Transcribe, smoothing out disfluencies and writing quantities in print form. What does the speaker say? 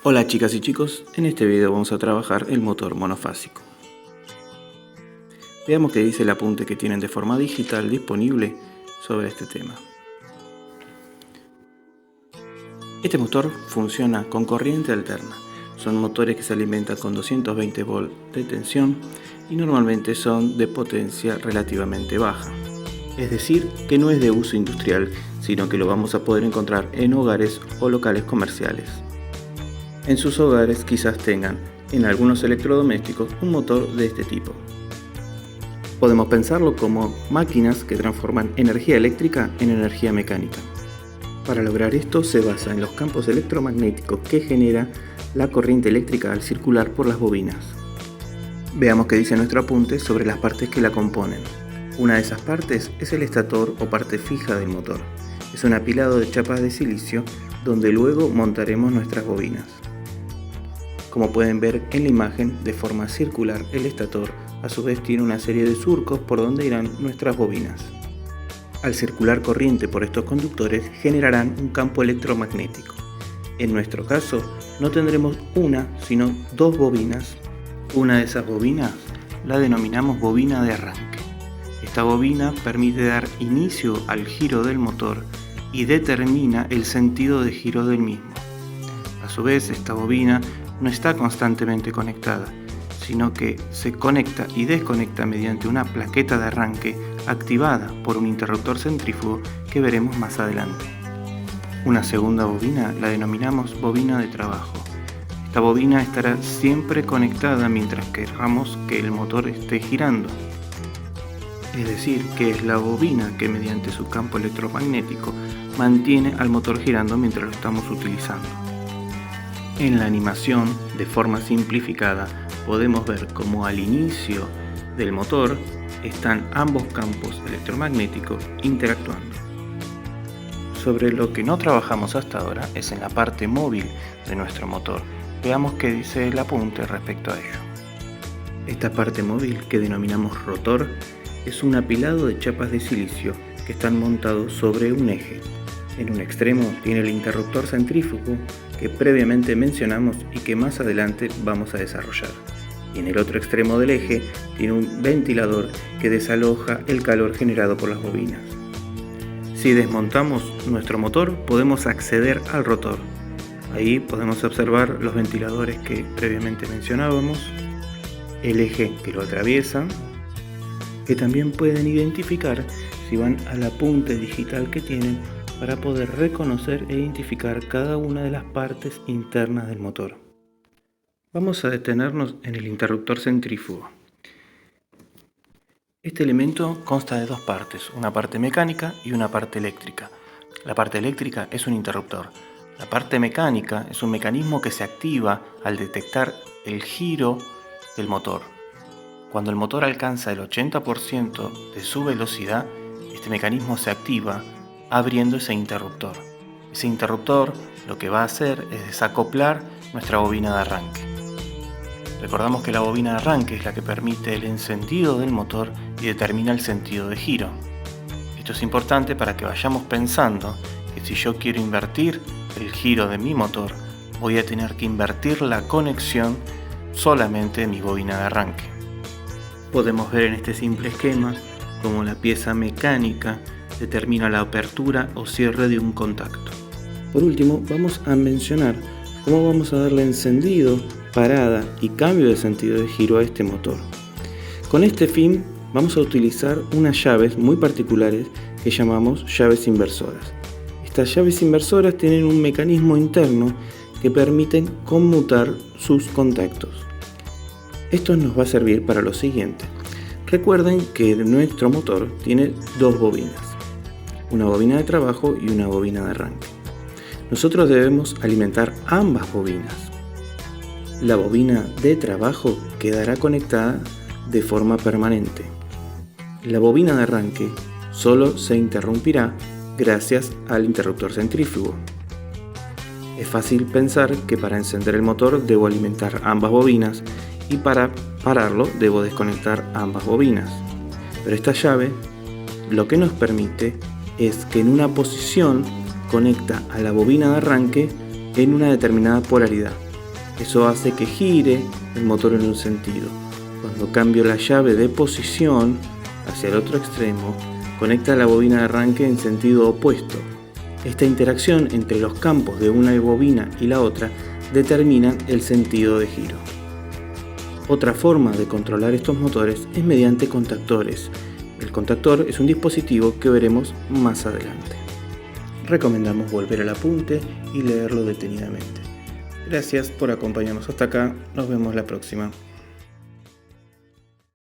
Hola chicas y chicos, en este video vamos a trabajar el motor monofásico. Veamos qué dice el apunte que tienen de forma digital disponible sobre este tema. Este motor funciona con corriente alterna. Son motores que se alimentan con 220 volts de tensión y normalmente son de potencia relativamente baja. Es decir, que no es de uso industrial, sino que lo vamos a poder encontrar en hogares o locales comerciales. En sus hogares quizás tengan en algunos electrodomésticos un motor de este tipo. Podemos pensarlo como máquinas que transforman energía eléctrica en energía mecánica. Para lograr esto se basa en los campos electromagnéticos que genera la corriente eléctrica al circular por las bobinas. Veamos qué dice nuestro apunte sobre las partes que la componen. Una de esas partes es el estator o parte fija del motor. Es un apilado de chapas de silicio donde luego montaremos nuestras bobinas. Como pueden ver en la imagen, de forma circular el estator a su vez tiene una serie de surcos por donde irán nuestras bobinas. Al circular corriente por estos conductores generarán un campo electromagnético. En nuestro caso no tendremos una, sino dos bobinas. Una de esas bobinas la denominamos bobina de arranque. Esta bobina permite dar inicio al giro del motor y determina el sentido de giro del mismo. A su vez, esta bobina no está constantemente conectada, sino que se conecta y desconecta mediante una plaqueta de arranque activada por un interruptor centrífugo que veremos más adelante. Una segunda bobina la denominamos bobina de trabajo. Esta bobina estará siempre conectada mientras queramos que el motor esté girando. Es decir, que es la bobina que mediante su campo electromagnético mantiene al motor girando mientras lo estamos utilizando. En la animación, de forma simplificada, podemos ver cómo al inicio del motor están ambos campos electromagnéticos interactuando. Sobre lo que no trabajamos hasta ahora es en la parte móvil de nuestro motor. Veamos qué dice el apunte respecto a ello. Esta parte móvil, que denominamos rotor, es un apilado de chapas de silicio que están montados sobre un eje. En un extremo tiene el interruptor centrífugo que previamente mencionamos y que más adelante vamos a desarrollar. Y en el otro extremo del eje tiene un ventilador que desaloja el calor generado por las bobinas. Si desmontamos nuestro motor, podemos acceder al rotor. Ahí podemos observar los ventiladores que previamente mencionábamos, el eje que lo atraviesa, que también pueden identificar si van al apunte digital que tienen para poder reconocer e identificar cada una de las partes internas del motor. Vamos a detenernos en el interruptor centrífugo. Este elemento consta de dos partes, una parte mecánica y una parte eléctrica. La parte eléctrica es un interruptor. La parte mecánica es un mecanismo que se activa al detectar el giro del motor. Cuando el motor alcanza el 80% de su velocidad, este mecanismo se activa abriendo ese interruptor. Ese interruptor lo que va a hacer es desacoplar nuestra bobina de arranque. Recordamos que la bobina de arranque es la que permite el encendido del motor y determina el sentido de giro. Esto es importante para que vayamos pensando que si yo quiero invertir el giro de mi motor, voy a tener que invertir la conexión solamente de mi bobina de arranque. Podemos ver en este simple esquema cómo la pieza mecánica determina la apertura o cierre de un contacto. Por último, vamos a mencionar cómo vamos a darle encendido, parada y cambio de sentido de giro a este motor. Con este fin vamos a utilizar unas llaves muy particulares que llamamos llaves inversoras. Estas llaves inversoras tienen un mecanismo interno que permiten conmutar sus contactos. Esto nos va a servir para lo siguiente. Recuerden que nuestro motor tiene dos bobinas, una bobina de trabajo y una bobina de arranque. Nosotros debemos alimentar ambas bobinas. La bobina de trabajo quedará conectada de forma permanente. La bobina de arranque solo se interrumpirá gracias al interruptor centrífugo. Es fácil pensar que para encender el motor debo alimentar ambas bobinas y para pararlo debo desconectar ambas bobinas. Pero esta llave lo que nos permite es que en una posición conecta a la bobina de arranque en una determinada polaridad. Eso hace que gire el motor en un sentido. Cuando cambio la llave de posición hacia el otro extremo, conecta la bobina de arranque en sentido opuesto. Esta interacción entre los campos de una bobina y la otra determina el sentido de giro. Otra forma de controlar estos motores es mediante contactores. El contactor es un dispositivo que veremos más adelante. Recomendamos volver al apunte y leerlo detenidamente. Gracias por acompañarnos hasta acá, nos vemos la próxima.